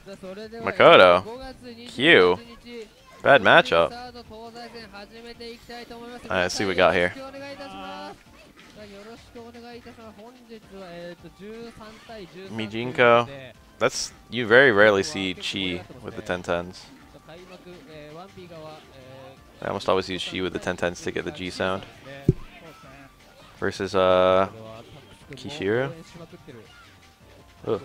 Makoto. Q. Bad matchup. Alright, let's see what we got here. Mijinko. That's, you very rarely see Chi with the 10-10s. I almost always use Chi with the 10-10s to get the G sound. Versus Kishiro. Ugh.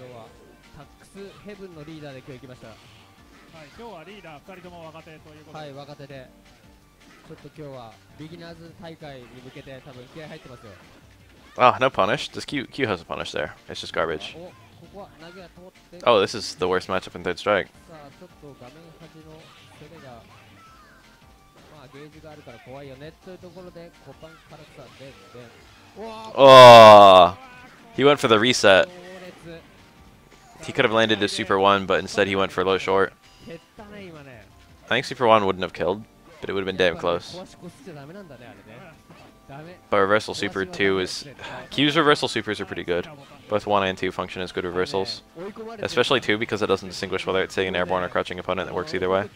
Oh, no punish. This Q has a punish there. It's just garbage. Oh, this is the worst matchup in Third Strike. Oh, he went for the reset. He could have landed his Super 1, but instead he went for low short. I think Super 1 wouldn't have killed, but it would have been damn close. But reversal Super 2 is... Q's reversal Supers are pretty good. Both 1 and 2 function as good reversals. Especially 2 because it doesn't distinguish whether it's hitting an airborne or crouching opponent. That works either way.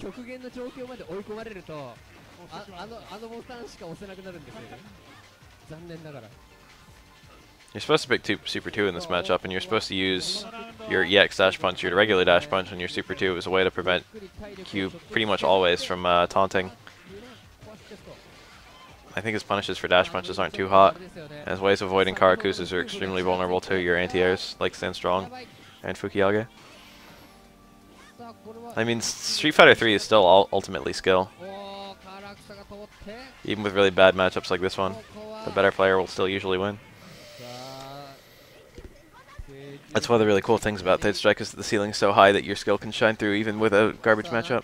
You're supposed to pick Super 2 in this matchup, and you're supposed to use your EX dash punch, your regular dash punch, and your Super 2 as a way to prevent Q pretty much always from taunting. I think his punishes for dash punches aren't too hot, and his ways of avoiding Karakusas are extremely vulnerable to your anti-airs, like Stand Strong and Fukiyage. I mean, Street Fighter 3 is still ultimately skill. Even with really bad matchups like this one, the better player will still usually win. That's one of the really cool things about Third Strike is that the ceiling's so high that your skill can shine through even with a garbage matchup.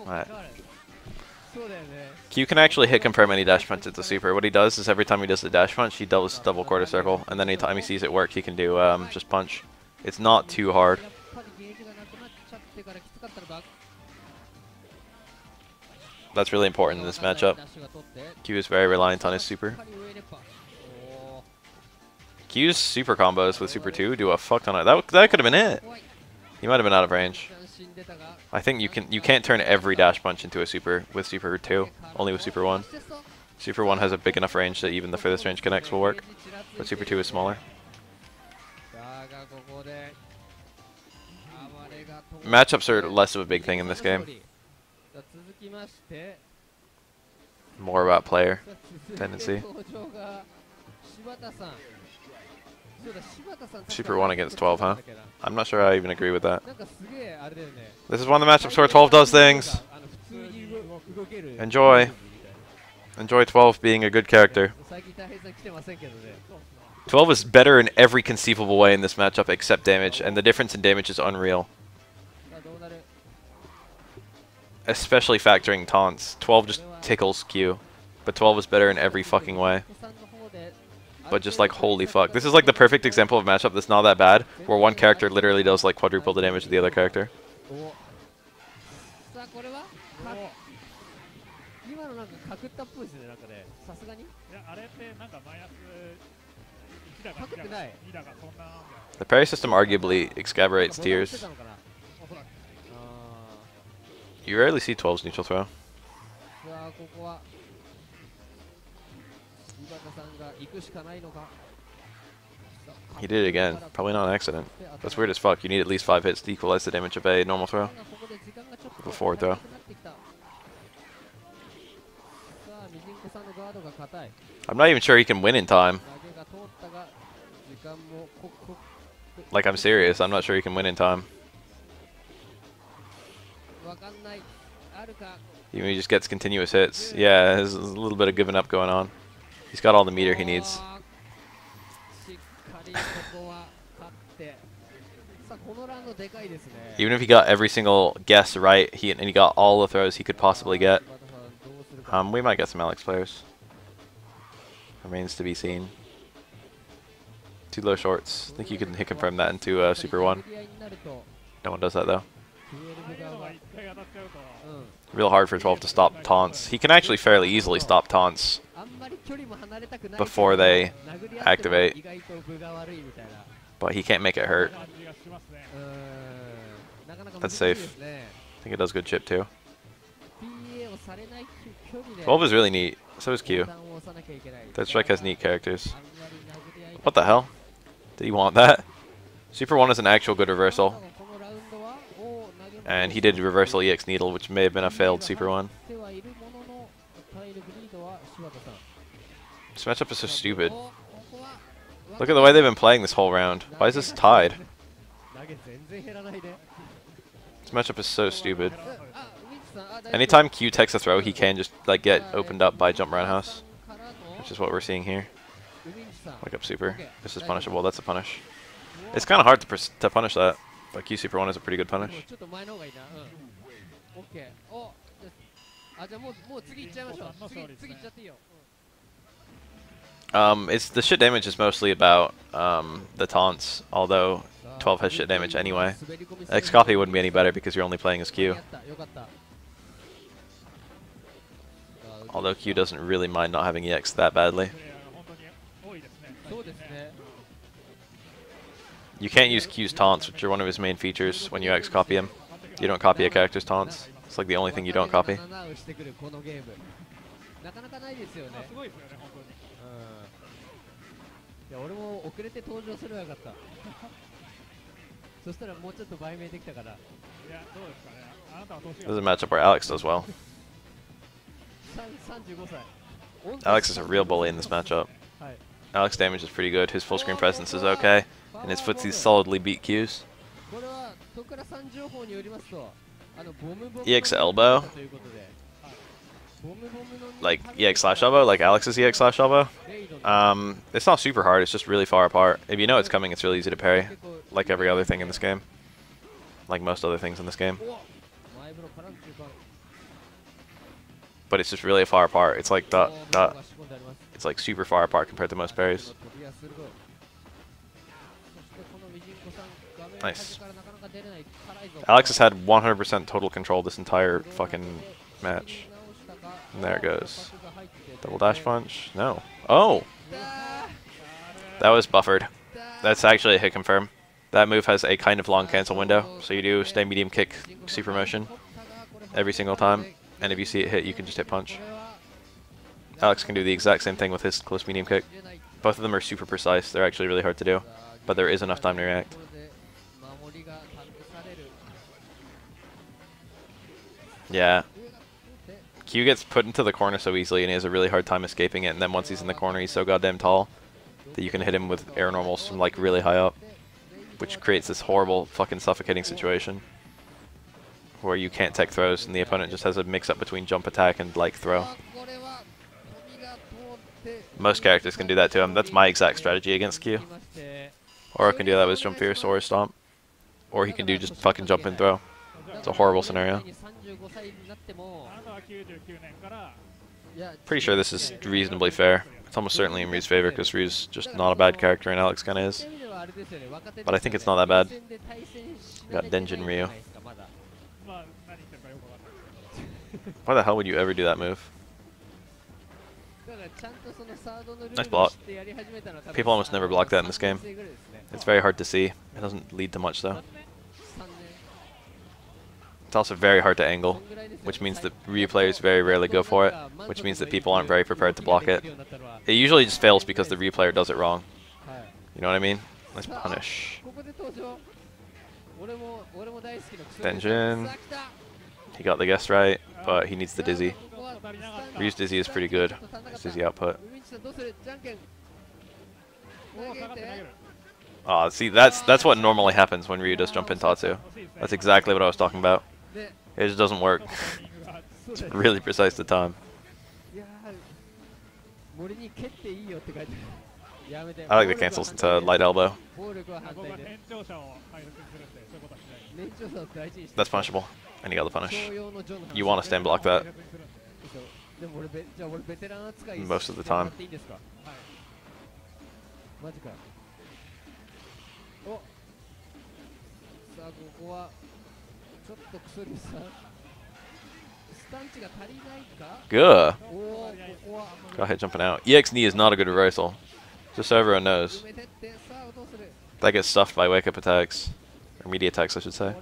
Right. Q can actually hit confirm any dash punch at the Super. What he does is every time he does the dash punch, he does double quarter circle, and then anytime he sees it work, he can do just punch. It's not too hard. That's really important in this matchup. Q is very reliant on his Super. Q's Super combos with Super 2 do a fuck ton of... That could have been it. He might have been out of range. I think you can't turn every dash punch into a Super with Super 2, only with Super 1. Super 1 has a big enough range that even the furthest range connects will work, but Super 2 is smaller. Matchups are less of a big thing in this game. More about player tendency. Super 1 against 12, huh? I'm not sure I even agree with that. This is one of the matchups where 12 does things. Enjoy. Enjoy 12 being a good character. 12 is better in every conceivable way in this matchup except damage, and the difference in damage is unreal. Especially factoring taunts. 12 just tickles Q, but 12 is better in every fucking way. But just like, holy fuck. This is like the perfect example of a matchup that's not that bad, where one character literally does like quadruple the damage of the other character. The parry system arguably excavates tiers. You rarely see 12's neutral throw. He did it again. Probably not an accident. That's weird as fuck. You need at least 5 hits to equalize the damage of a normal throw. With a forward throw. I'm not even sure he can win in time. Like, I'm serious. I'm not sure he can win in time. Even he just gets continuous hits. Yeah, there's a little bit of giving up going on. He's got all the meter he needs. Even if he got every single guess right, and he got all the throws he could possibly get, we might get some Alex players. Remains to be seen. 2 low shorts. I think you can hit confirm that into Super 1. No one does that though. Real hard for 12 to stop taunts. He can actually fairly easily stop taunts before they activate, but he can't make it hurt. That's safe. I think it does good chip too. 12 is really neat. So is Q. That strike has neat characters. What the hell? Did he want that? Super 1 is an actual good reversal. And he did reversal EX Needle, which may have been a failed Super 1. This matchup is so stupid. Look at the way they've been playing this whole round. Why is this tied? This matchup is so stupid. Anytime Q takes a throw, he can just like get opened up by jump roundhouse, which is what we're seeing here. Wake up super. This is punishable. That's a punish. It's kind of hard to punish that, but Q Super 1 is a pretty good punish. It's the shit damage is mostly about the taunts, although 12 has shit damage anyway. X copy wouldn't be any better because you're only playing as Q. Although Q doesn't really mind not having EX that badly. You can't use Q's taunts, which are one of his main features when you X copy him. You don't copy a character's taunts. It's like the only thing you don't copy. This is a matchup where Alex does well. Alex is a real bully in this matchup. Alex damage is pretty good, his full screen presence is okay, and his footsies solidly beat Q's. EX elbow, like EX slash elbow, like Alex's EX slash elbow. It's not super hard, it's just really far apart. If you know it's coming, it's really easy to parry, like every other thing in this game. Like most other things in this game. But it's just really far apart. It's like it's like super far apart compared to most parries. Nice. Alex has had 100% total control this entire fucking match. And there it goes. Double dash punch? No. Oh! That was buffered. That's actually a hit confirm. That move has a kind of long cancel window, so you do stay medium kick super motion every single time, and if you see it hit, you can just hit punch. Alex can do the exact same thing with his close medium kick. Both of them are super precise. They're actually really hard to do, but there is enough time to react. Yeah. Q gets put into the corner so easily, and he has a really hard time escaping it, and then once he's in the corner, he's so goddamn tall that you can hit him with air normals from like really high up, which creates this horrible fucking suffocating situation where you can't tech throws and the opponent just has a mix-up between jump attack and like throw. Most characters can do that to him. That's my exact strategy against Q. Or I can do that with jump fierce or stomp. Or he can do just fucking jump and throw. It's a horrible scenario. Pretty sure this is reasonably fair. It's almost certainly in Ryu's favor because Ryu's just not a bad character and Alex kinda is. But I think it's not that bad. We got Denjin Ryu. Why the hell would you ever do that move? Nice block. People almost never block that in this game. It's very hard to see. It doesn't lead to much though. It's also very hard to angle, which means that Ryu players very rarely go for it, which means that people aren't very prepared to block it. It usually just fails because the Ryu player does it wrong. You know what I mean? Nice punish. Denjin. He got the guess right, but he needs the dizzy. Ryu's dizzy is pretty good. His dizzy output. Aw, see, that's what normally happens when Ryu does jump in Tatsu. That's exactly what I was talking about. It just doesn't work. It's really precise to time. I like the cancels into light elbow. That's punishable. And you got the punish. You want to stand block that most of the time. Good. Go ahead, jumping out. EX knee is not a good reversal. Just so everyone knows. That gets stuffed by wake up attacks. Or media attacks, I should say.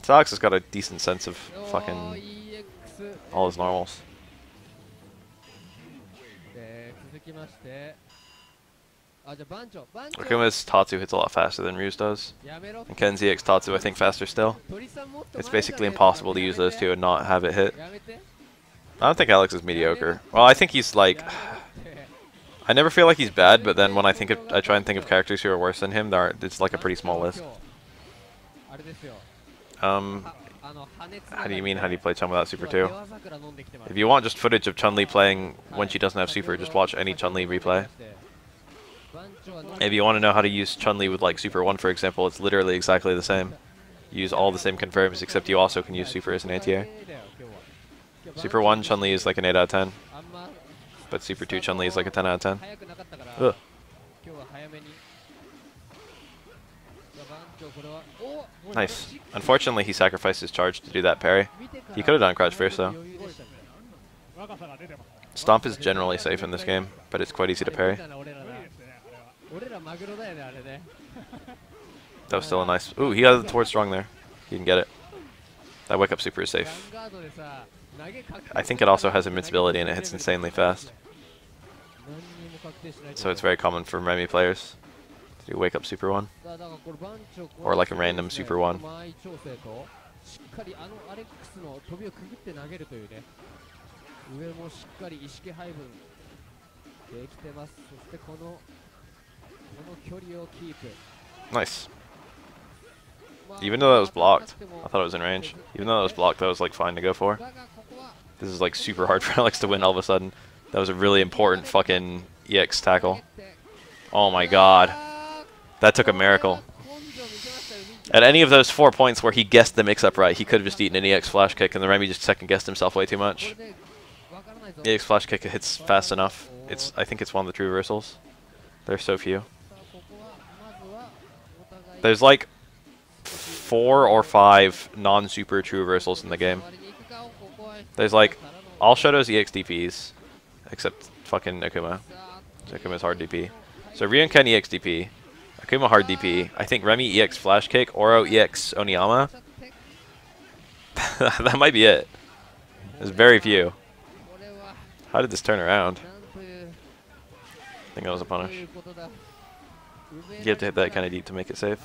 Sox has got a decent sense of fucking all his normals. Akuma's Tatsu hits a lot faster than Ryu's does. And Ken's EX Tatsu I think faster still. It's basically impossible to use those two and not have it hit. I don't think Alex is mediocre. Well, I think he's like... I never feel like he's bad, but then when I try and think of characters who are worse than him, it's like a pretty small list. How do you mean, how do you play Chun without Super 2? If you want just footage of Chun-Li playing when she doesn't have Super, just watch any Chun-Li replay. If you want to know how to use Chun-Li with like Super 1, for example, it's literally exactly the same. You use all the same confirms, except you also can use Super as an anti-air. Super 1 Chun-Li is like an 8 out of 10. But Super 2 Chun-Li is like a 10 out of 10. Ugh. Nice. Unfortunately, he sacrificed his charge to do that parry. He could have done crouch first, though. Stomp is generally safe in this game, but it's quite easy to parry. That was still a nice... Ooh, he got it towards strong there. He didn't get it. That wake up super is safe. I think it also has invincibility and it hits insanely fast. So it's very common for Remy players to do wake up super 1. Or like a random super 1. Nice. Even though that was blocked, I thought it was in range. Even though that was blocked, that was like fine to go for. This is like super hard for Alex to win all of a sudden. That was a really important fucking EX tackle. Oh my god. That took a miracle. At any of those 4 points where he guessed the mix-up right, he could have just eaten an EX flash kick, and the Remy just second-guessed himself way too much. EX flash kick hits fast enough. I think it's one of the true reversals. There's so few. There's like 4 or 5 non-super true reversals in the game. There's like all Shoto's EX DPs, except fucking Akuma. So Akuma's hard DP. So Ryu and Ken EX DP, Akuma hard DP. I think Remy EX flash kick, Oro EX Oniyama. That might be it. There's very few. How did this turn around? I think that was a punish. You have to hit that kind of deep to make it safe.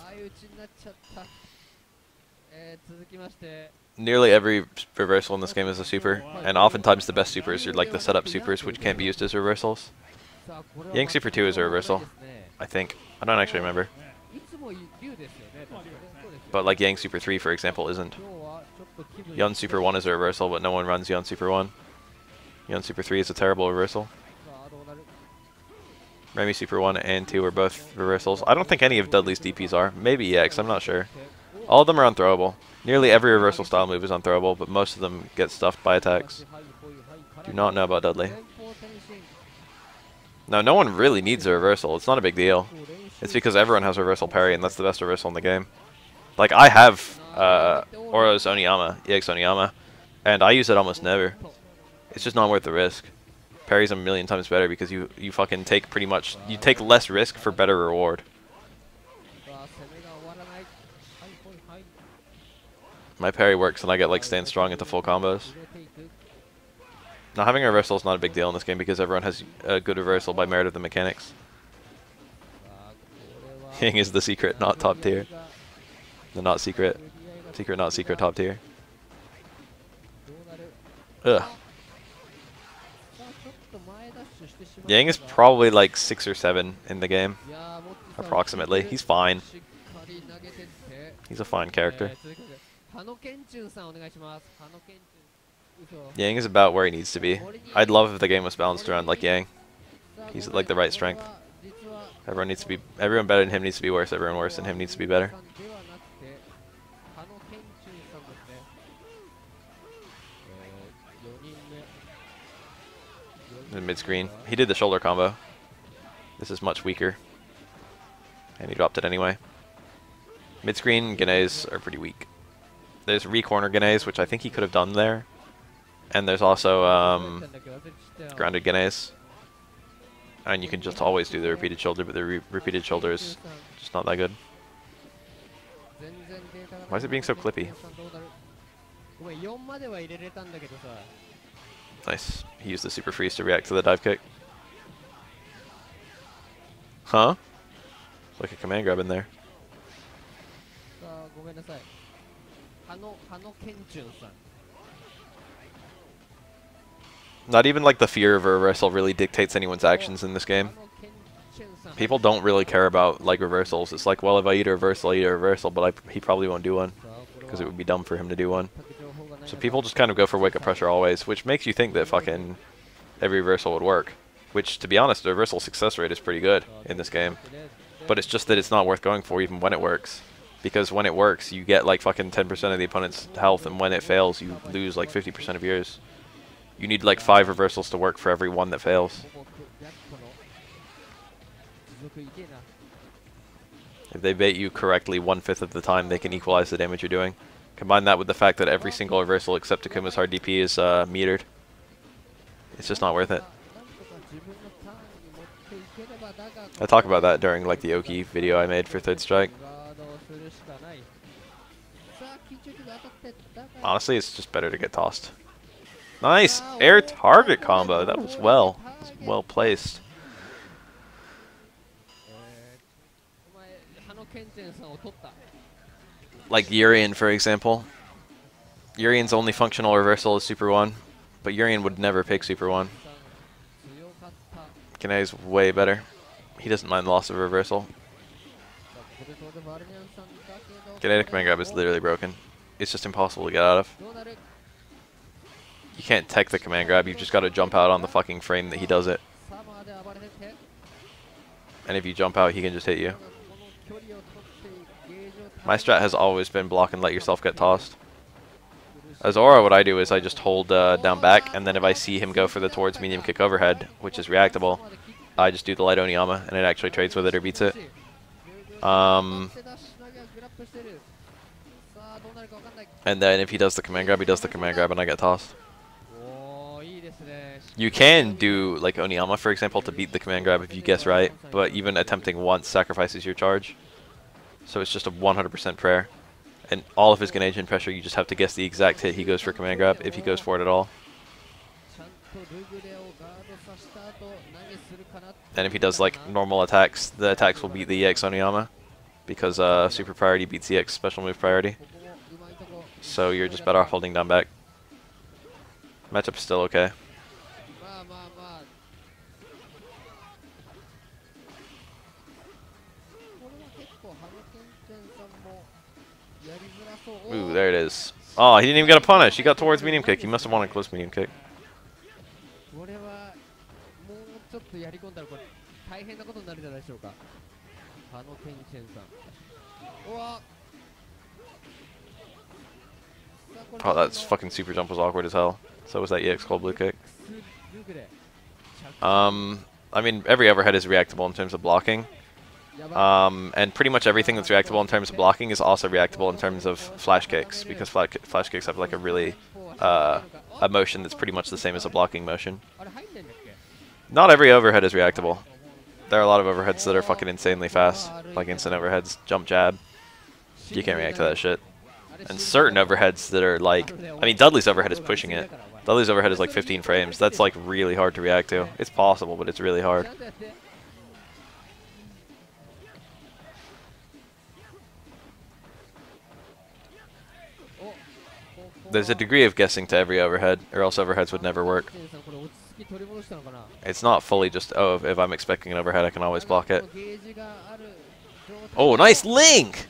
Nearly every reversal in this game is a super, and oftentimes the best supers are like the setup supers, which can't be used as reversals. Yang Super 2 is a reversal, I think. I don't actually remember. But like Yang Super 3, for example, isn't. Yun Super 1 is a reversal, but no one runs Yun Super 1. Yun Super 3 is a terrible reversal. Remy Super 1 and 2 are both reversals. I don't think any of Dudley's DPs are. Maybe EX, I'm not sure. All of them are unthrowable. Nearly every reversal style move is unthrowable, but most of them get stuffed by attacks. Do not know about Dudley. No one really needs a reversal. It's not a big deal. It's because everyone has a reversal parry, and that's the best reversal in the game. Like, I have Oro's Oniyama, EX Oniyama, and I use it almost never. It's just not worth the risk. Parry's a million times better because you fucking take pretty much... You take less risk for better reward. My parry works and I get like stand strong into full combos. Now having a reversal is not a big deal in this game because everyone has a good reversal by merit of the mechanics. Yang is the secret, not top tier. The not secret. Secret, not secret, top tier. Ugh. Yang is probably like 6 or 7 in the game. Approximately. He's fine. He's a fine character. Yang is about where he needs to be. I'd love if the game was balanced around like Yang. He's at like the right strength. Everyone better than him needs to be worse. Everyone worse than him needs to be better. In mid-screen. He did the shoulder combo. This is much weaker. And he dropped it anyway. Mid-screen Genes are pretty weak. There's re-corner Ganes, which I think he could have done there. And there's also grounded Ganes. And you can just always do the repeated shoulder, but the repeated shoulder is just not that good. Why is it being so clippy? Nice. He used the super freeze to react to the dive kick. Huh? Like a command grab in there. Not even like the fear of a reversal really dictates anyone's actions in this game. People don't really care about like reversals. It's like, well, if I eat a reversal, I eat a reversal, but he probably won't do one because it would be dumb for him to do one. So people just kind of go for wake up pressure always, which makes you think that fucking every reversal would work. Which, to be honest, the reversal success rate is pretty good in this game. But it's just that it's not worth going for even when it works. Because when it works, you get like fucking 10% of the opponent's health, and when it fails, you lose like 50% of yours. You need like 5 reversals to work for every one that fails. If they bait you correctly 1/5 of the time, they can equalize the damage you're doing. Combine that with the fact that every single reversal except Takuma's hard DP is metered. It's just not worth it. I talk about that during like the Oki video I made for Third Strike. Honestly, it's just better to get tossed. Nice air target combo. That was well placed. Like Urien, for example. Urien's only functional reversal is Super 1, but Urien would never pick Super 1. Gane's way better. He doesn't mind the loss of a reversal. Gane command grab is literally broken. It's just impossible to get out of. You can't tech the command grab, you've just got to jump out on the fucking frame that he does it. And if you jump out, he can just hit you. My strat has always been block and let yourself get tossed. As Aura, what I do is I just hold down back, and then if I see him go for the towards medium kick overhead, which is reactable, I just do the light Oniyama, and it actually trades with it or beats it. And then if he does the command grab, he does the command grab, and I get tossed. You can do like Oniyama, for example, to beat the command grab if you guess right, but even attempting once sacrifices your charge. So it's just a 100% prayer. And all of his Ganesian pressure, you just have to guess the exact hit he goes for command grab, if he goes for it at all. And if he does like normal attacks, the attacks will beat the EX Oniyama, because super priority beats EX special move priority. So you're just better off holding down back. Matchup is still okay. Ooh, there it is. Oh, he didn't even get a punish. He got towards medium kick. He must have wanted close medium kick. Oh, that fucking super jump was awkward as hell. So was that EX cold blue kick. I mean, every overhead is reactable in terms of blocking. And pretty much everything that's reactable in terms of blocking is also reactable in terms of flash kicks, because flash kicks have like a really a motion that's pretty much the same as a blocking motion. Not every overhead is reactable. There are a lot of overheads that are fucking insanely fast, like instant overheads, jump jab. You can't react to that shit. And certain overheads that are like, I mean, Dudley's overhead is pushing it. Dudley's overhead is like 15 frames. That's like really hard to react to. It's possible, but it's really hard. There's a degree of guessing to every overhead, or else overheads would never work. It's not fully just, oh, if I'm expecting an overhead, I can always block it. Oh, nice link!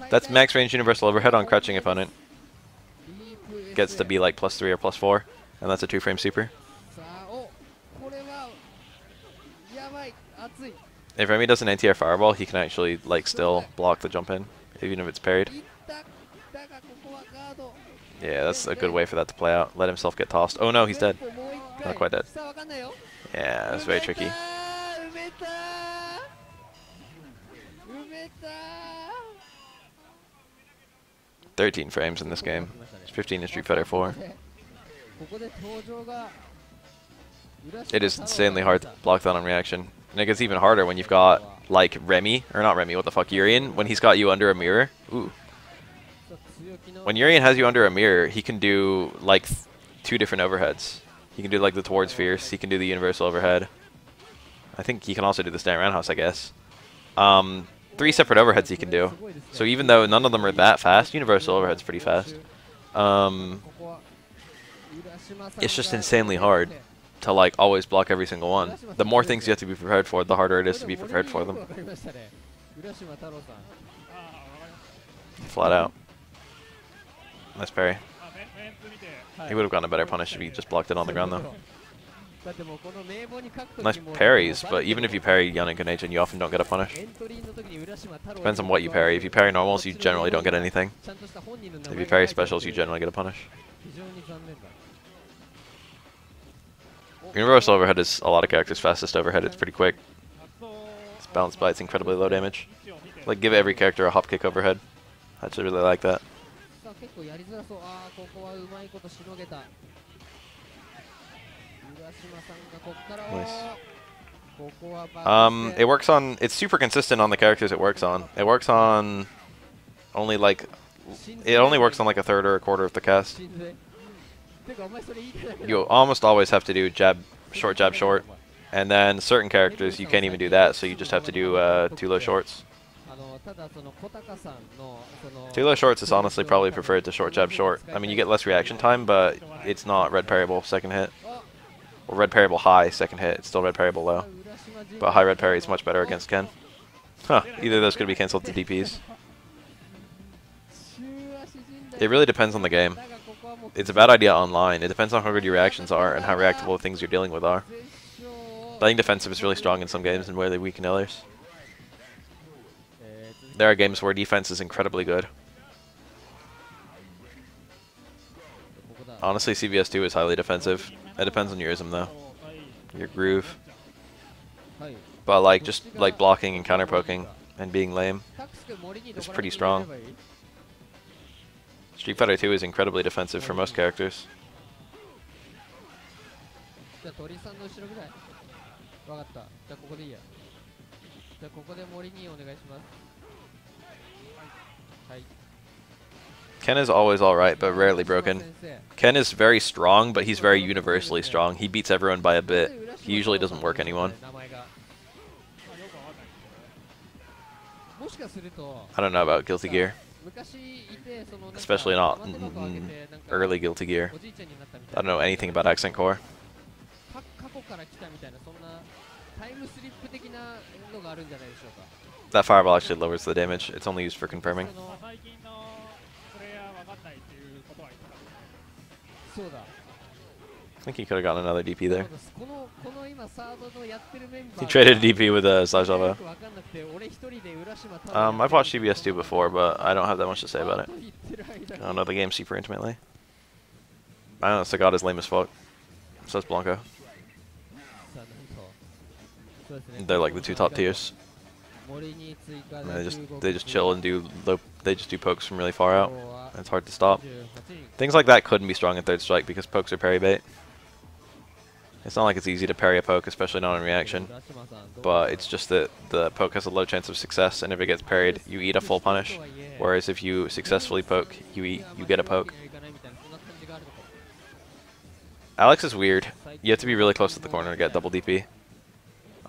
That's max range universal overhead on crouching opponent. Gets to be like +3 or +4, and that's a 2-frame super. If Remy does an anti-air fireball, he can actually like still block the jump in, even if it's parried. Yeah, that's a good way for that to play out. Let himself get tossed. Oh no, he's dead. Not quite dead. Yeah, that's very tricky. 13 frames in this game. It's 15 in Street Fighter 4. It is insanely hard to block that on reaction. And it gets even harder when you've got, like, Remy, or not Remy, what the fuck, Urien, when he's got you under a mirror. Ooh. When Urien has you under a mirror, he can do, like, 2 different overheads. He can do, like, the towards fierce, he can do the universal overhead. I think he can also do the stand roundhouse, I guess. 3 separate overheads he can do. So even though none of them are that fast, universal overhead's pretty fast. It's just insanely hard to like always block every single one. The more things you have to be prepared for, the harder it is to be prepared for them. Flat out. Nice parry. He would have gotten a better punish if he just blocked it on the ground though. Nice parries, but even if you parry Yannick and Agent, you often don't get a punish. Depends on what you parry. If you parry normals, you generally don't get anything. If you parry specials, you generally get a punish. Universal overhead is a lot of characters' fastest overhead. It's pretty quick. It's balanced by its incredibly low damage. Like, give every character a hop kick overhead. I actually really like that. Nice. It works on. It's super consistent on the characters it works on. It works on only like. It only works on like a third or a quarter of the cast. You almost always have to do jab, short, and then certain characters you can't even do that, so you just have to do 2 low shorts. 2 low shorts is honestly probably preferred to short jab short. I mean, you get less reaction time, but it's not red parryable second hit. Or red parryable high second hit, it's still red parryable low. But high red parry is much better against Ken. Huh, either of those could be cancelled to DPs. It really depends on the game. It's a bad idea online. It depends on how good your reactions are and how reactable the things you're dealing with are. Playing defensive is really strong in some games and really weak in others. There are games where defense is incredibly good. Honestly, CVS2 is highly defensive. It depends on your ism though. Your groove. But like, just like blocking and counter poking and being lame is pretty strong. Street Fighter 2 is incredibly defensive for most characters. Ken is always alright, but rarely broken. Ken is very strong, but he's very universally strong. He beats everyone by a bit. He usually doesn't work anyone. I don't know about Guilty Gear. Especially not early Guilty Gear. I don't know anything about Accent Core. That fireball actually lowers the damage. It's only used for confirming. I think he could have gotten another DP there. He traded a DP with a Slajava. I've watched CBS2 before, but I don't have that much to say about it. I don't know the game super intimately. I know Sagat is lame as fuck. So is Blanco. They're like the 2 top tiers. And they just chill and do they just do pokes from really far out. And it's hard to stop. Things like that couldn't be strong in third strike because pokes are parry bait. It's not like it's easy to parry a poke, especially not in reaction. But it's just that the poke has a low chance of success, and if it gets parried, you eat a full punish. Whereas if you successfully poke, you get a poke. Alex is weird. You have to be really close to the corner to get double DP.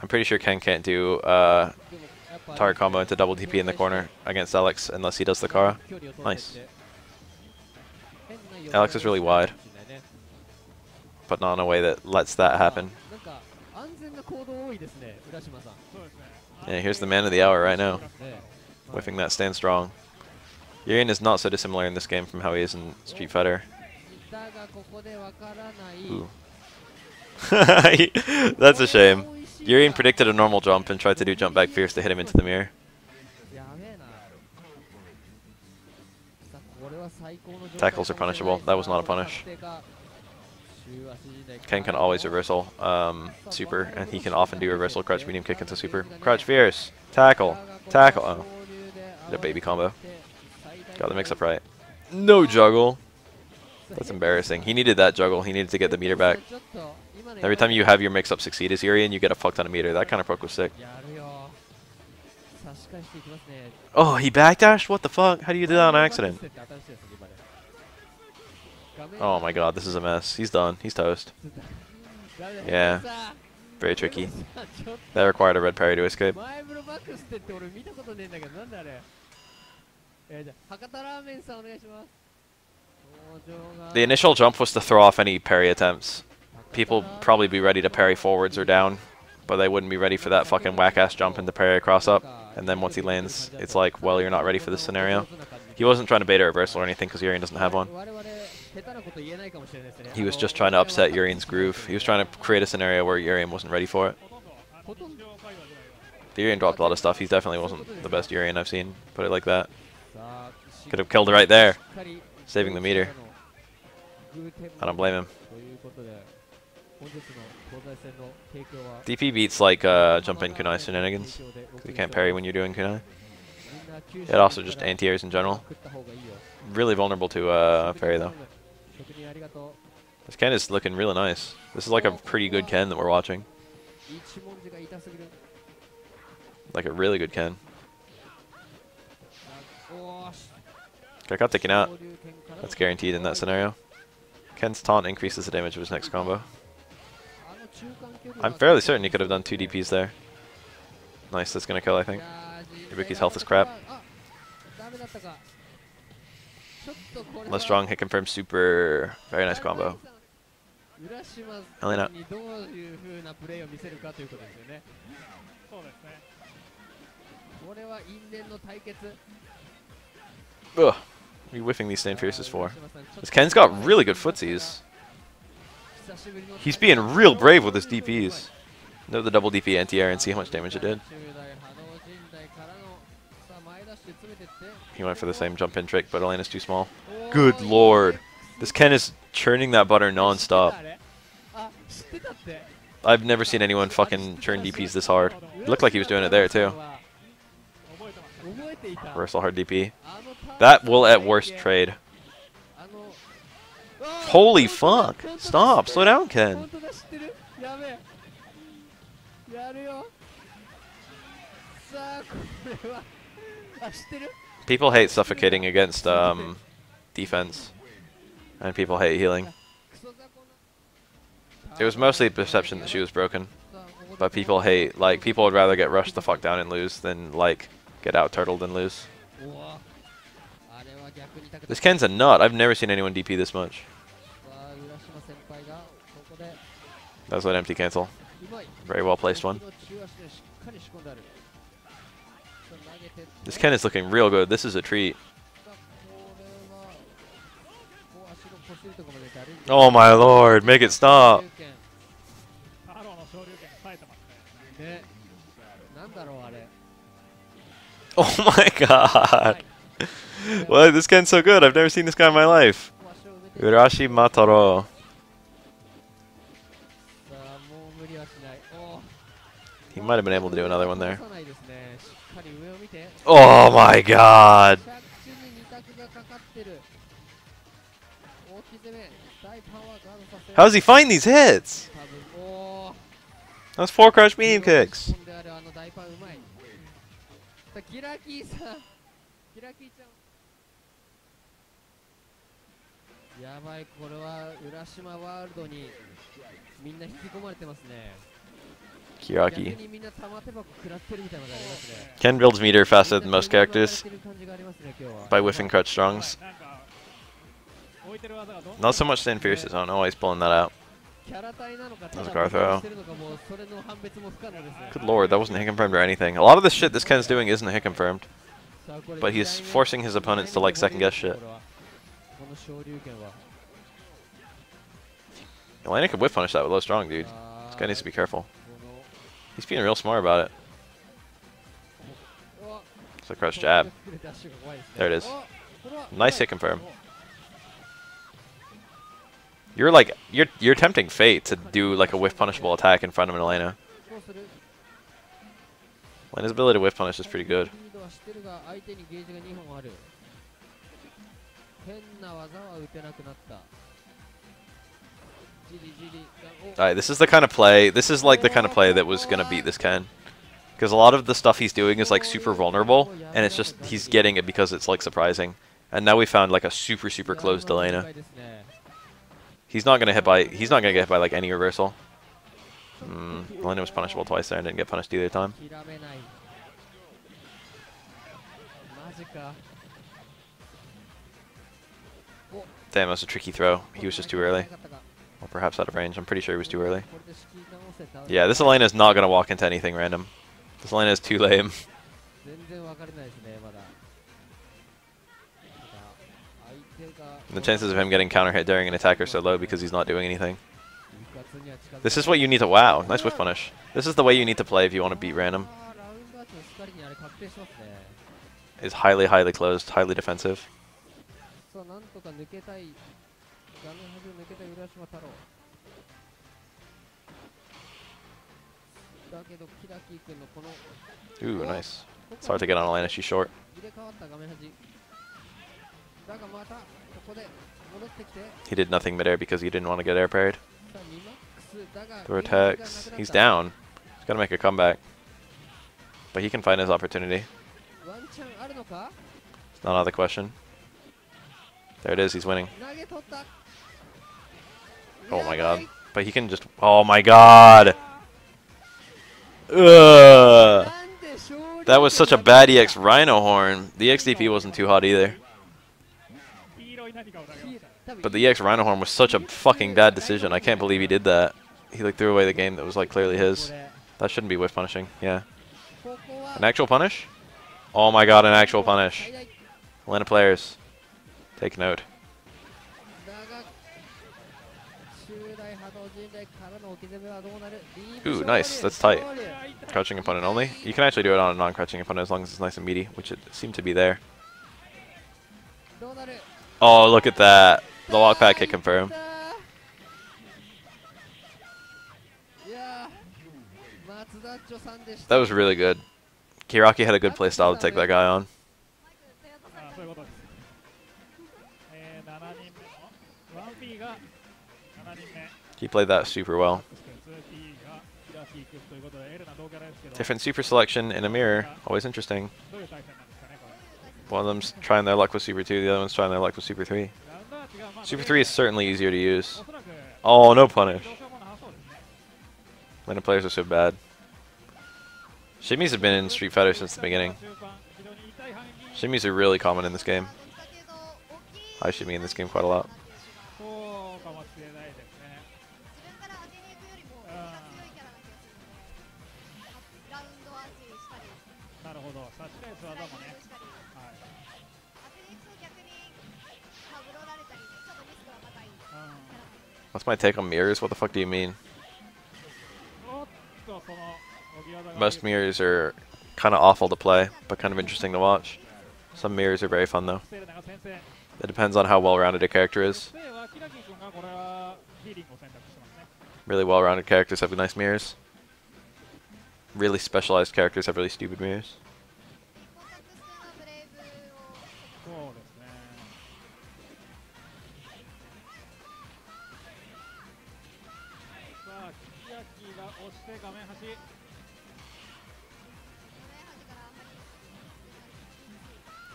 I'm pretty sure Ken can't do target combo into double DP in the corner against Alex unless he does the Kara. Nice. Alex is really wide, but not in a way that lets that happen. Yeah, here's the man of the hour right now, whiffing that stand strong. Urien is not so dissimilar in this game from how he is in Street Fighter. Ooh. That's a shame. Urien predicted a normal jump and tried to do jump back fierce to hit him into the mirror. Tackles are punishable. That was not a punish. Ken can always reversal super, and he can often do reversal crouch medium kick into super. Crouch fierce. Tackle. Tackle. Oh. Did a baby combo. Got the mix up right. No juggle. That's embarrassing. He needed that juggle. He needed to get the meter back. Every time you have your mix-up succeed as Urian, you get a fuck ton of meter. That kind of poke was sick. Oh, he backdashed? What the fuck? How do you do that on accident? Oh my god, this is a mess. He's done. He's toast. Yeah. Very tricky. That required a red parry to escape. The initial jump was to throw off any parry attempts. People probably be ready to parry forwards or down, but they wouldn't be ready for that fucking whack-ass jump and to parry across up. And then once he lands, it's like, well, you're not ready for this scenario. He wasn't trying to bait a reversal or anything because Urian doesn't have one. He was just trying to upset Urian's groove. He was trying to create a scenario where Urian wasn't ready for it. The Urian dropped a lot of stuff. He definitely wasn't the best Urian I've seen, put it like that. Could have killed it right there, saving the meter. I don't blame him. DP beats like jump in kunai shenanigans, because you can't parry when you're doing kunai. It also just anti-airs in general. Really vulnerable to parry though. This Ken is looking really nice. This is like a pretty good Ken that we're watching. Like a really good Ken. Got taken out. That's guaranteed in that scenario. Ken's taunt increases the damage of his next combo. I'm fairly certain he could have done 2 DPs there. Nice, that's gonna kill, I think. Ibuki's health is crap. Less strong, hit confirm super. Very nice combo. Elena. Ugh. What are you whiffing these Stand Fierces for? This Ken's got really good footsies. He's being real brave with his DPs. Note the double DP anti-air and see how much damage it did. He went for the same jump in trick, but Elena's too small. Good lord. This Ken is churning that butter non-stop. I've never seen anyone fucking churn DPs this hard. It looked like he was doing it there too. Reversal hard DP. That will at worst trade. Holy fuck! Stop! Slow down, Ken! People hate suffocating against defense. And people hate healing. It was mostly perception that she was broken. But people hate, like, people would rather get rushed the fuck down and lose than, like, get out-turtled and lose. This Ken's a nut. I've never seen anyone DP this much. That was an empty cancel. Very well placed one. This Ken is looking real good. This is a treat. Oh my lord, make it stop. Oh my god. What? This Ken's so good. I've never seen this guy in my life. Urashi Mataro. He might have been able to do another one there. Oh my god. How does he find these hits? That's 4 crouch medium kicks. Kiraki. Ken builds meter faster than most characters by whiffing crouch strongs. Not so much Stand Fierces. I don't know why he's pulling that out. That was a guard throw. Good lord, that wasn't hit confirmed or anything. A lot of this shit this Ken's doing isn't hit confirmed. But he's forcing his opponents to like second guess shit. Elena could whiff punish that with low strong, dude. This guy needs to be careful. He's being real smart about it. It's a crouch jab. There it is. Nice hit confirm. You're like you're tempting fate to do like a whiff punishable attack in front of an Elena. Elena's ability to whiff punish is pretty good. Alright, this is the kind of play. This is like the kind of play that was gonna beat this Ken. Because a lot of the stuff he's doing is like super vulnerable, and it's just he's getting it because it's like surprising. And now we found like a super closed Delana. He's not gonna get hit by like any reversal. Delana was punishable twice there and didn't get punished either time. Damn, that was a tricky throw. He was just too early. Or perhaps out of range. I'm pretty sure he was too early. Yeah, this Elena is not going to walk into anything random. This Elena is too lame. And the chances of him getting counter hit during an attack are so low because he's not doing anything. This is what you need to... Wow, nice whiff punish. This is the way you need to play if you want to beat random. Is highly closed, highly defensive. Ooh, nice. It's hard to get on Elena, she's short. He did nothing midair because he didn't want to get air parried. Throw attacks. He's down. He's got to make a comeback. But he can find his opportunity. It's not out of the question. There it is, he's winning. Oh my god. But he can just... Oh my god! Ugh. That was such a bad EX Rhino Horn. The EX DP wasn't too hot either. But the EX Rhino Horn was such a fucking bad decision. I can't believe he did that. He like threw away the game that was like clearly his. That shouldn't be whiff punishing. Yeah. An actual punish? Oh my god, an actual punish. Atlanta players, take note. Ooh, nice. That's tight. Crouching opponent only. You can actually do it on a non-crouching opponent as long as it's nice and meaty, which it seemed to be there. Oh, look at that. The walk back hit confirmed. That was really good. Kiraki had a good playstyle to take that guy on. He played that super well. Different super selection in a mirror. Always interesting. One of them's trying their luck with Super 2, the other one's trying their luck with Super 3. Super 3 is certainly easier to use. Oh, no punish. Atlanta players are so bad. Shimmies have been in Street Fighter since the beginning. Shimmies are really common in this game. I shimmy in this game quite a lot. What's my take on mirrors? What the fuck do you mean? Most mirrors are kind of awful to play, but kind of interesting to watch. Some mirrors are very fun though. It depends on how well-rounded a character is. Really well-rounded characters have nice mirrors. Really specialized characters have really stupid mirrors.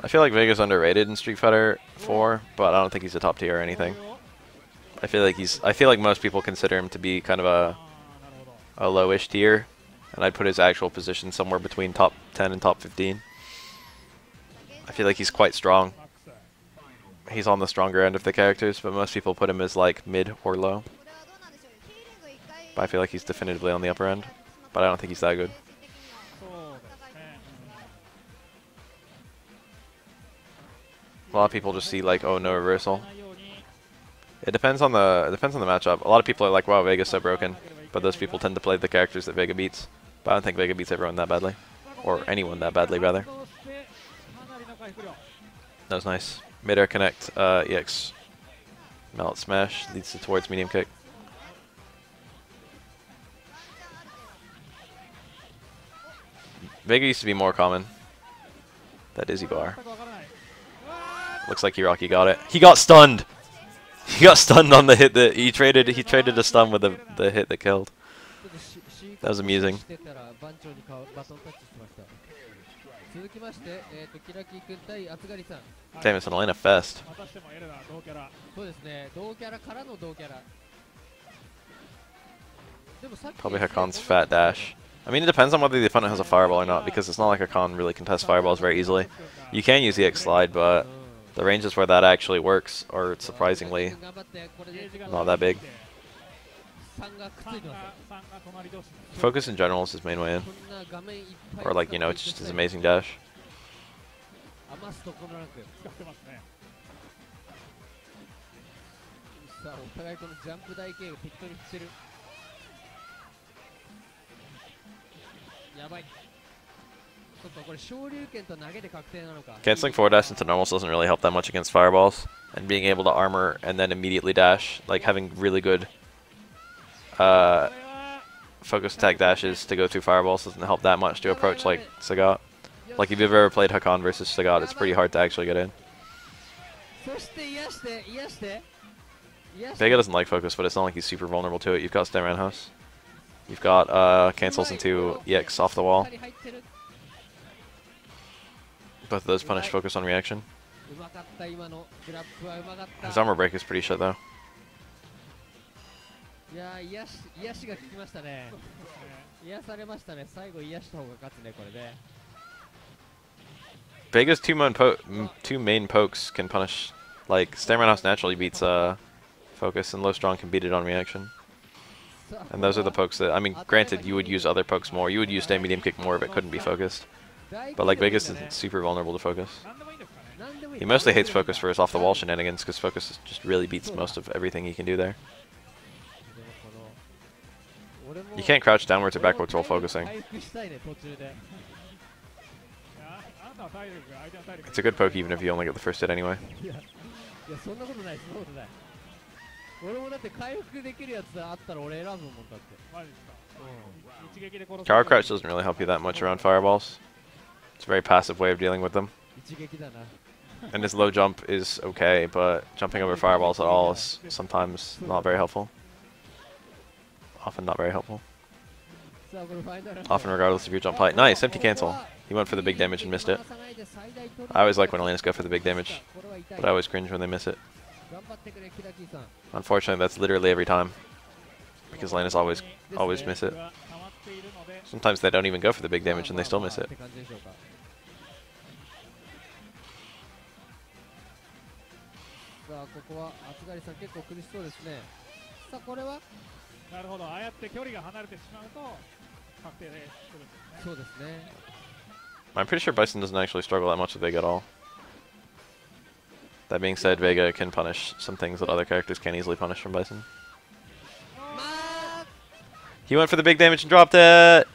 I feel like Vega's underrated in Street Fighter 4, but I don't think he's a top tier or anything. I feel like most people consider him to be kind of a lowish tier, and I'd put his actual position somewhere between top 10 and top 15. I feel like he's quite strong. He's on the stronger end of the characters, but most people put him as like mid or low. But I feel like he's definitively on the upper end, but I don't think he's that good. A lot of people just see like, oh, no reversal. It depends on the matchup. A lot of people are like, wow, Vega's so broken, but those people tend to play the characters that Vega beats. But I don't think Vega beats everyone that badly, or anyone that badly rather. That was nice. Mid-air connect, EX melt smash leads to towards medium kick. Vega used to be more common. That Dizzy bar. Looks like Hiraki got it. He got stunned! He got stunned on the hit that he traded a stun with the hit that killed. That was amusing. Damn, it's an Elena fest. Probably Hakon's fat dash. I mean, it depends on whether the opponent has a fireball or not, because it's not like Hakon really contests fireballs very easily. You can use the X slide, but the ranges where that actually works are surprisingly not that big. Focus in general is his main way in. Or like, you know, it's just his amazing dash. Canceling forward dash into normals doesn't really help that much against fireballs. And being able to armor and then immediately dash, like having really good focus attack dashes to go through fireballs doesn't help that much to approach like Sagat. Like if you've ever played Hakon versus Sagat, it's pretty hard to actually get in. Vega doesn't like focus, but it's not like he's super vulnerable to it. You've got Stand Roundhouse. You've got cancels into EX off the wall. Both of those punish focus on reaction. His armor break is pretty shit though. Vega's two main pokes can punish. Like, Stand Roundhouse naturally beats focus, and Low Strong can beat it on reaction. And those are the pokes that, I mean, granted, you would use other pokes more. You would use Stand Medium Kick more if it couldn't be focused. But, like, Vegas is super vulnerable to focus. He mostly hates focus for his off-the-wall shenanigans, because focus just really beats most of everything he can do there. You can't crouch downwards or backwards while focusing. It's a good poke even if you only get the first hit anyway. Power crouch doesn't really help you that much around fireballs. It's a very passive way of dealing with them. And his low jump is okay, but jumping over fireballs at all is sometimes not very helpful. Often not very helpful. Often regardless of your jump height. Nice, empty cancel. He went for the big damage and missed it. I always like when Elena's go for the big damage, but I always cringe when they miss it. Unfortunately, that's literally every time, because Elena's always miss it. Sometimes they don't even go for the big damage and they still miss it. I'm pretty sure Bison doesn't actually struggle that much with Vega at all. That being said, Vega can punish some things that other characters can't easily punish from Bison. He went for the big damage and dropped it!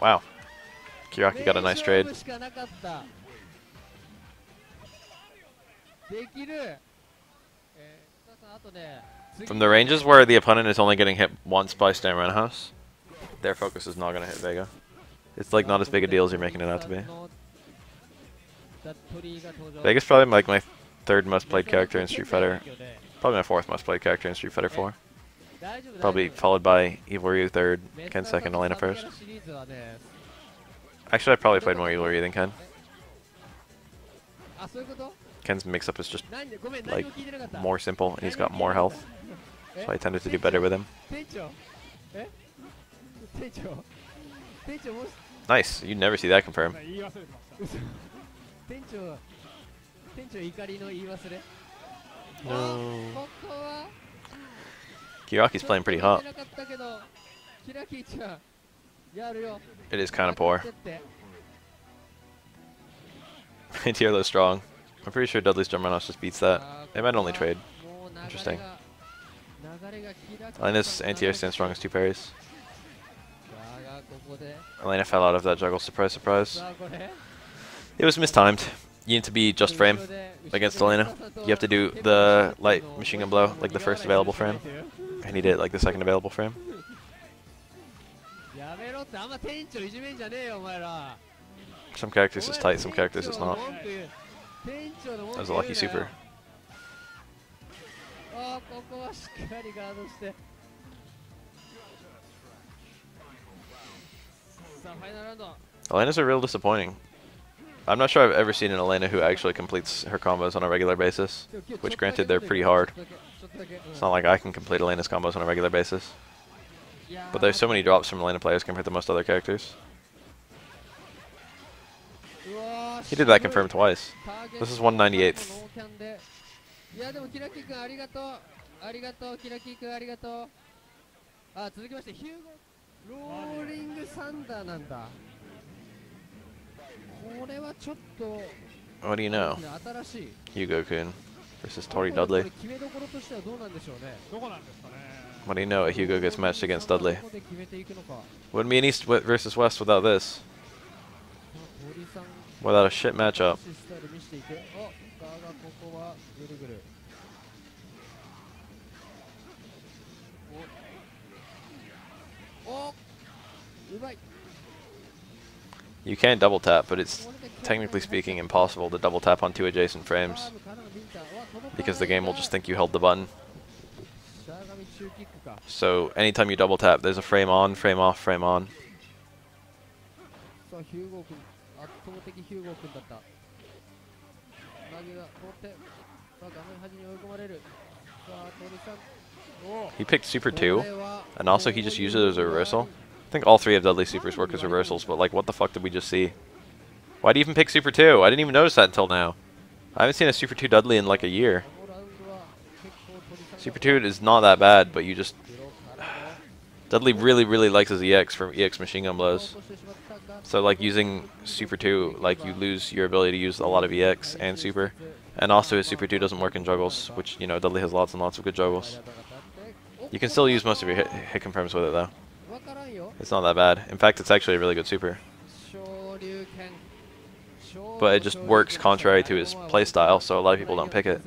Wow. Kiraki got a nice trade. From the ranges where the opponent is only getting hit once by Stand Roundhouse, their focus is not going to hit Vega. It's like not as big a deal as you're making it out to be. Vega's probably like my third most played character in Street Fighter. Probably my fourth most played character in Street Fighter 4. Probably followed by Evil Ryu third, Ken second, Elena first. Actually, I probably played more Evil Ryu than Ken. Ken's mix-up is just like more simple, and he's got more health, so I tended to do better with him. Nice, you'd never see that confirm. No. Kiraki's playing pretty hot. It is kind of poor. Anti-air strong. I'm pretty sure Dudley's Drum Runoff just beats that. They might only trade. Interesting. Elena's anti-air stands strong as two parries. Elena fell out of that juggle, surprise, surprise. It was mistimed. You need to be just frame against Elena. You have to do the light machine gun blow, like the first available frame. And he did it like the second available frame. Some characters it's tight, some characters it's not. That was a lucky super. Elena's are real disappointing. I'm not sure I've ever seen an Elena who actually completes her combos on a regular basis. Which, granted, they're pretty hard. It's not like I can complete Elena's combos on a regular basis. But there's so many drops from Elena players compared to most other characters. He did that confirmed twice. This is 198th. What do you know? Hugo-kun versus Tori Dudley. What do you know? Hugo gets matched against Dudley. Wouldn't be an East versus West without this. Without a shit matchup. You can double tap, but it's technically speaking impossible to double tap on 2 adjacent frames because the game will just think you held the button. So anytime you double tap, there's a frame on, frame off, frame on. He picked Super 2, and also he just used it as a reversal. I think all 3 of Dudley's supers work as reversals, but like, what the fuck did we just see? Why do you even pick Super 2? I didn't even notice that until now. I haven't seen a Super 2 Dudley in like a year. Super 2 is not that bad, but you just... Dudley really likes his EX from EX machine gun blows. So like using Super 2, like you lose your ability to use a lot of EX and Super. And also his Super 2 doesn't work in juggles, which, you know, Dudley has lots and lots of good juggles. You can still use most of your hit confirms with it though. It's not that bad. In fact, it's actually a really good super. But it just works contrary to his playstyle, so a lot of people don't pick it.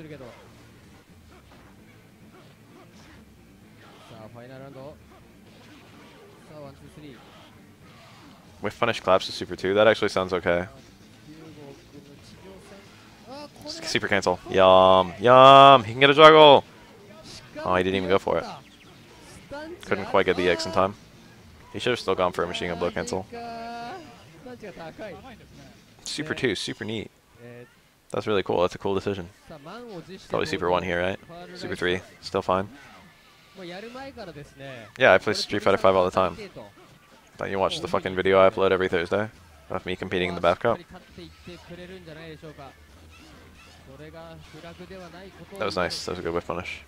With punish collapse to Super 2, that actually sounds okay. Super cancel. Yum. Yum. He can get a juggle. Oh, he didn't even go for it. Couldn't quite get the X in time. He should have still gone for a machine gun blow cancel. Super 2, super neat. That's really cool. That's a cool decision. Probably Super 1 here, right? Super 3, still fine. Yeah, I play Street Fighter 5 all the time. Don't you watch the fucking video I upload every Thursday of me competing in the BAF Cup? That was nice. That was a good whiff punish.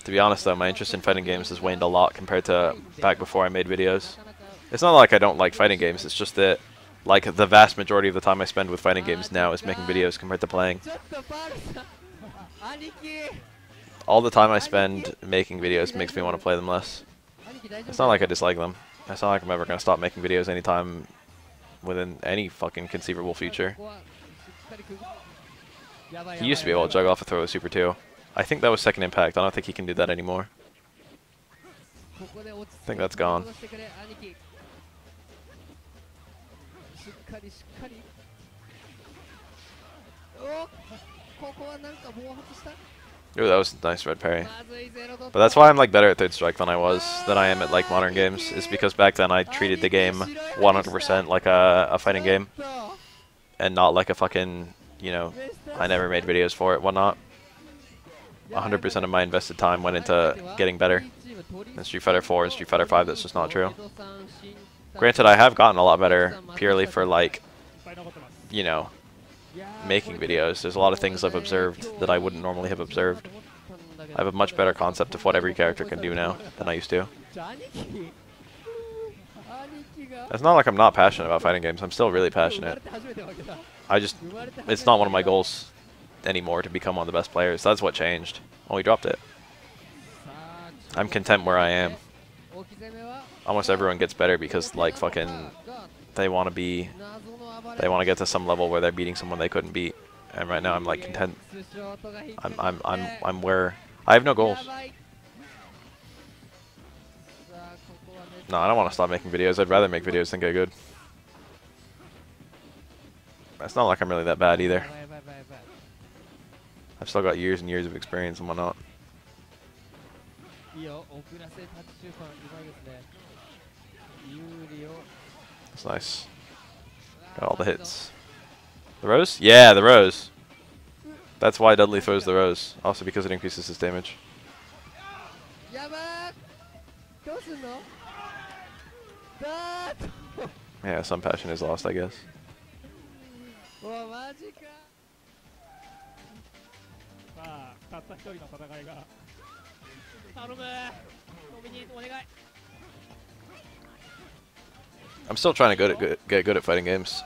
To be honest though, my interest in fighting games has waned a lot compared to back before I made videos. It's not like I don't like fighting games, it's just that like the vast majority of the time I spend with fighting games now is making videos compared to playing. All the time I spend making videos makes me want to play them less. It's not like I dislike them. It's not like I'm ever going to stop making videos anytime within any fucking conceivable future. He used to be able to jug off a throw with Super 2. I think that was second impact. I don't think he can do that anymore. I think that's gone. Ooh, that was a nice red parry. But that's why I'm like better at third strike than I am at like modern games. Is because back then I treated the game 100% like a fighting game, and not like a fucking, you know, I never made videos for it, whatnot. 100% of my invested time went into getting better. In Street Fighter 4 and Street Fighter 5, that's just not true. Granted, I have gotten a lot better purely for like, you know, making videos. There's a lot of things I've observed that I wouldn't normally have observed. I have a much better concept of what every character can do now than I used to. It's not like I'm not passionate about fighting games. I'm still really passionate. It's not one of my goals anymore to become one of the best players. That's what changed. Oh, he dropped it. I'm content where I am. Almost everyone gets better because like fucking they want to get to some level where they're beating someone they couldn't beat. And right now I'm like content. I'm where I have no goals. No, I don't want to stop making videos. I'd rather make videos than get good. It's not like I'm really that bad either. I've still got years and years of experience and whatnot. That's nice. Got all the hits. The rose? Yeah, the rose. That's why Dudley throws the rose. Also because it increases his damage. Yeah, some passion is lost, I guess. I'm still trying to get good at fighting games.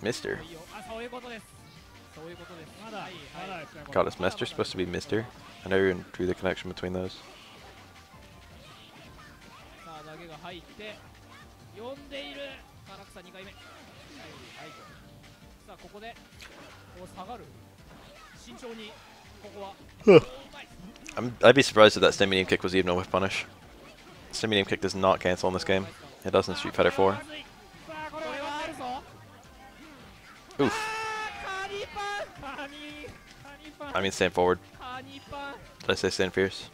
Mister. God, is Mister supposed to be Mister? I never even drew the connection between those. I'd be surprised if that stem medium kick was even a whiff punish. Stem medium kick does not cancel in this game. It does in Street Fighter 4. Oof. I mean stand forward. Did I say stand fierce?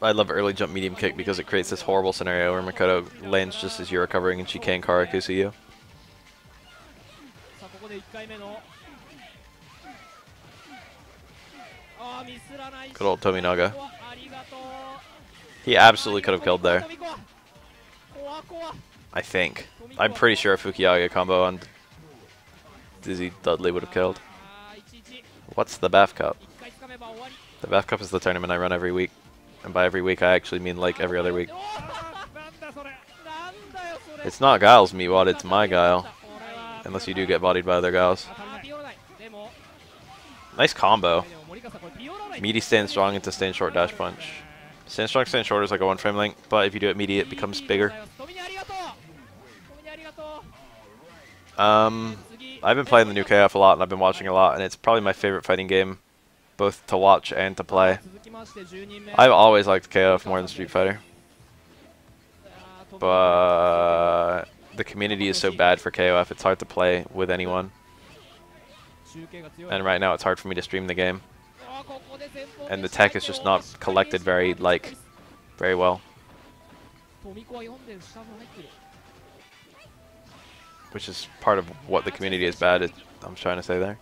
I love early jump medium kick because it creates this horrible scenario where Makoto lands just as you're recovering and she can Karakusu you. Good old Tominaga. He absolutely could have killed there. I think. I'm pretty sure a Fukiaga combo on Dizzy Dudley would have killed. What's the BAF Cup? The BAF Cup is the tournament I run every week. And by every week I actually mean like every other week. It's not Guile's Meatwad, it's my Guile. Unless you do get bodied by other Guiles. Nice combo. Meaty stand strong into stand short dash punch. Stand strong, stand short is like a one frame link, but if you do it meaty it becomes bigger. I've been playing the new KF a lot and I've been watching a lot and it's probably my favorite fighting game, both to watch and to play. I've always liked KF more than Street Fighter. But the community is so bad for KOF, it's hard to play with anyone. And right now it's hard for me to stream the game. And the tech is just not collected very well. Which is part of what the community is bad at, I'm trying to say there.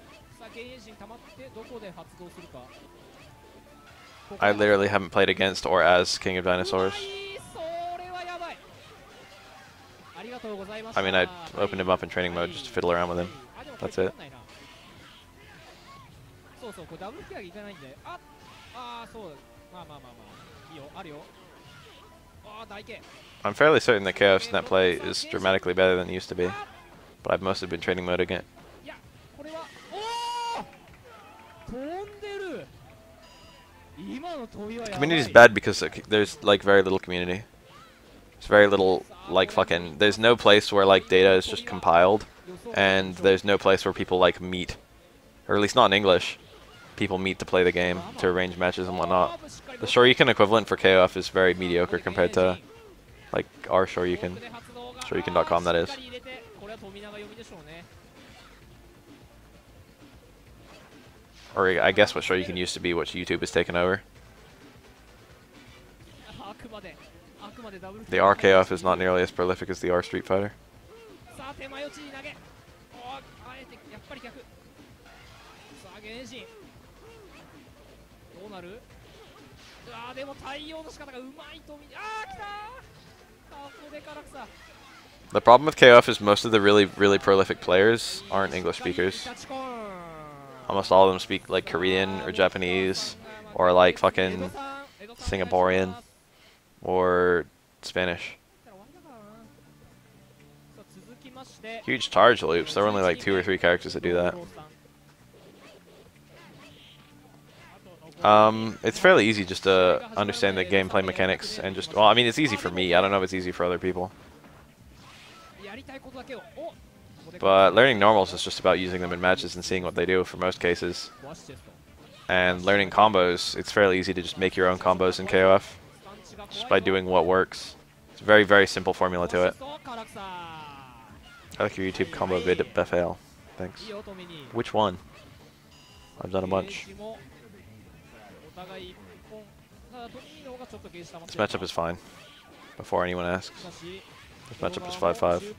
I literally haven't played against or as King of Dinosaurs. I mean, I opened him up in training mode just to fiddle around with him. That's it. I'm fairly certain that KOF's net play is dramatically better than it used to be. But I've mostly been training mode again. The community is bad because there's like very little community. There's very little like fucking. There's no place where like data is just compiled, and there's no place where people like meet, or at least not in English. People meet to play the game, to arrange matches and whatnot. The Shoryuken equivalent for KOF is very mediocre compared to like our Shoryuken, Shoryuken.com that is. Or I guess what Shoryuken used to be, what YouTube has taken over. The R KOF is not nearly as prolific as the R Street Fighter. The problem with KOF is most of the really prolific players aren't English speakers. Almost all of them speak like Korean or Japanese or like fucking Singaporean or Spanish. Huge charge loops. There are only like 2 or 3 characters that do that. It's fairly easy just to understand the gameplay mechanics and just, well, I mean, it's easy for me. I don't know if it's easy for other people. But learning normals is just about using them in matches and seeing what they do for most cases. And learning combos, it's fairly easy to just make your own combos in KOF just by doing what works. It's a very, very simple formula to it. I like your YouTube combo vid, Befale. Thanks. Which one? I've done a bunch. This matchup is fine, before anyone asks. This matchup is 5-5.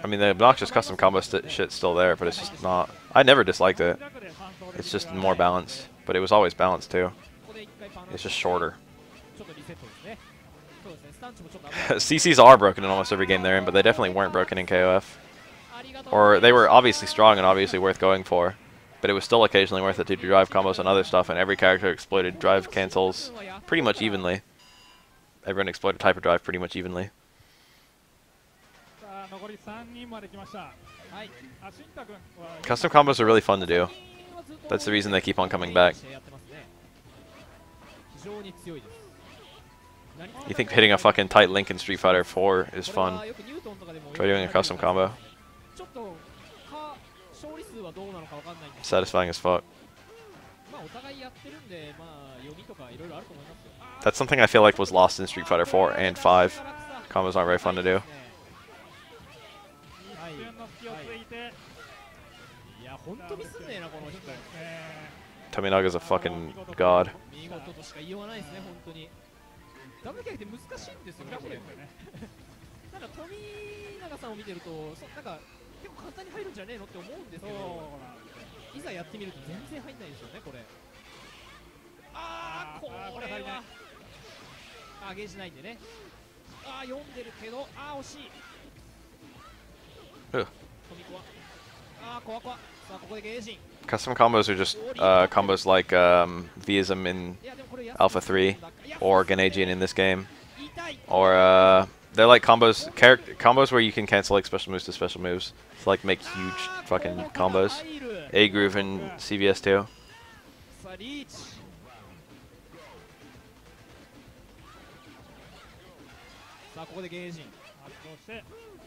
I mean, the obnoxious custom combo shit's still there, but it's just not... I never disliked it. It's just more balanced. But it was always balanced, too. It's just shorter. CCs are broken in almost every game they're in, but they definitely weren't broken in KOF. Or they were obviously strong and obviously worth going for. But it was still occasionally worth it to do drive combos and other stuff, and every character exploited drive cancels pretty much evenly. Everyone exploited hyperdrive pretty much evenly. Custom combos are really fun to do. That's the reason they keep on coming back. You think hitting a fucking tight link in Street Fighter 4 is fun? Try doing a custom combo. Satisfying as fuck. That's something I feel like was lost in Street Fighter 4 and 5. Combos aren't very fun to do. Tominaga's a fucking god. Custom combos are just combos like Vism in Alpha 3 or Ganejian in this game. Or they're like combos where you can cancel like special moves to special moves to like make huge fucking combos. A-Groove in CVS 2.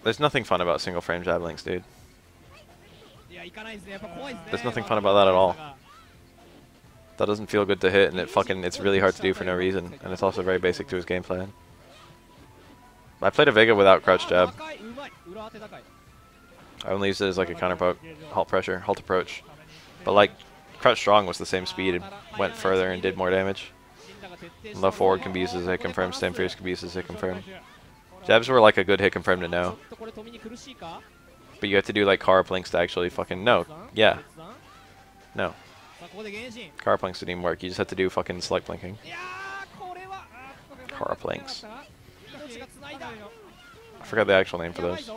There's nothing fun about single frame jab links, dude. There's nothing fun about that at all. That doesn't feel good to hit, and it's really hard to do for no reason, and it's also very basic to his game plan. I played a Vega without crouch jab. I only used it as like a counter poke, halt pressure, halt approach. But like, crouch strong was the same speed, it went further and did more damage. And low forward can be used as a hit confirm, stand fierce can be used as a hit confirm. Jabs were like a good hit confirm to know. But you have to do like Kara Plinks to actually fucking no. Yeah. No. Kara Plinks didn't even work, you just had to do fucking select blinking. Kara Plinks. I forgot the actual name for those.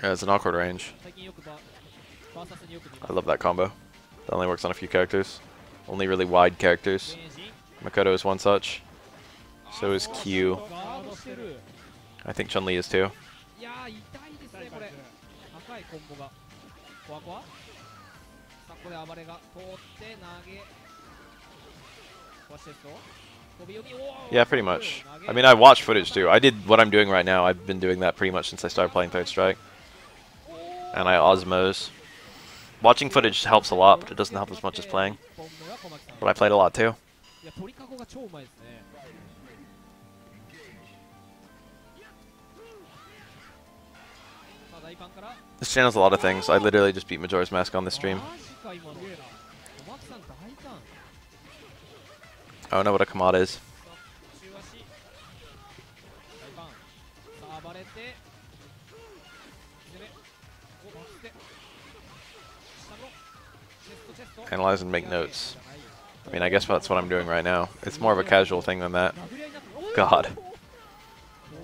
Yeah, it's an awkward range. I love that combo. That only works on a few characters. Only really wide characters. Makoto is one such. So is Q. I think Chun-Li is too. Yeah, pretty much. I mean, I watch footage too. I did what I'm doing right now. I've been doing that pretty much since I started playing Third Strike. And I osmose. Watching footage helps a lot, but it doesn't help as much as playing. But I played a lot too. This channel's a lot of things. I literally just beat Majora's Mask on this stream. I don't know what a Kamada is. Analyze and make notes. I mean, I guess that's what I'm doing right now. It's more of a casual thing than that. God.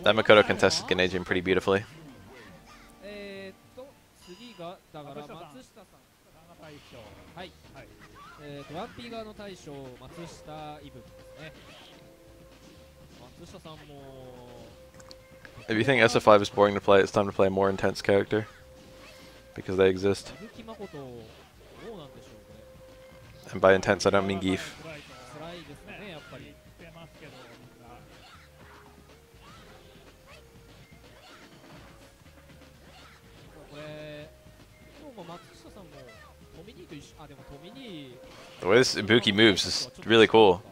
That Makoto contested Ganejian pretty beautifully. If you think SF5 is boring to play, it's time to play a more intense character. Because they exist. And by intense, I don't mean geef. The way this Ibuki moves is really cool.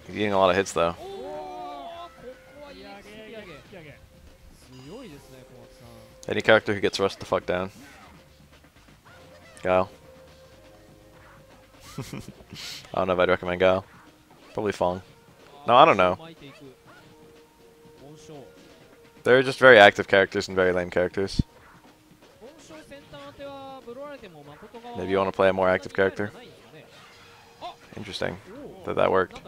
He's getting a lot of hits though. Any character who gets rushed the fuck down. Gao. I don't know if I'd recommend Gao. Probably Fong. No, I don't know. They're just very active characters and very lame characters. Maybe you want to play a more active character. Interesting that that worked.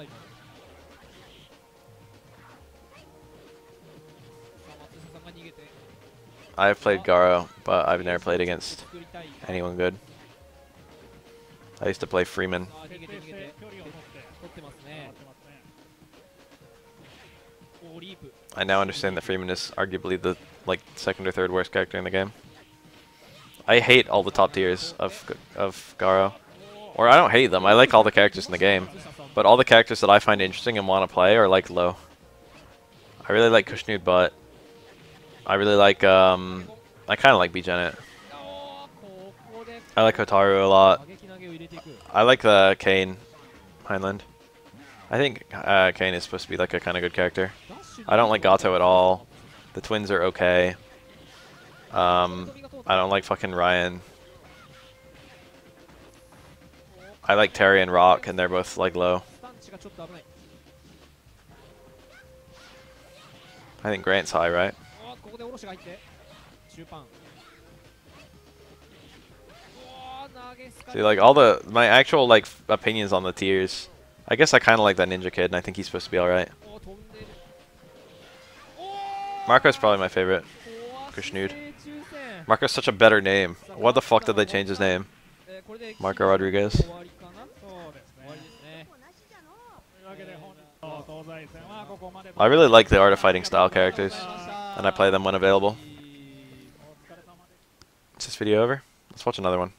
I've played Garo, but I've never played against anyone good. I used to play Freeman. I now understand that Freeman is arguably the second or third worst character in the game. I hate all the top tiers of Garo. Or I don't hate them, I like all the characters in the game. But all the characters that I find interesting and want to play are low. I really like Kushnud, but I really like I kinda like B-Janet. I like Hotaru a lot. I like the Kane Heinlein. I think Kane is supposed to be like a kinda good character. I don't like Gato at all. The twins are okay. I don't like fucking Ryan. I like Terry and Rock, and they're both low. I think Grant's high, right? See, all my actual opinions on the tiers. I guess I kind of like that ninja kid, and I think he's supposed to be all right. Marco's probably my favorite. Kushnud. Marco's such a better name. What the fuck did they change his name? Marco Rodriguez. I really like the Art of Fighting style characters, and I play them when available. Is this video over? Let's watch another one.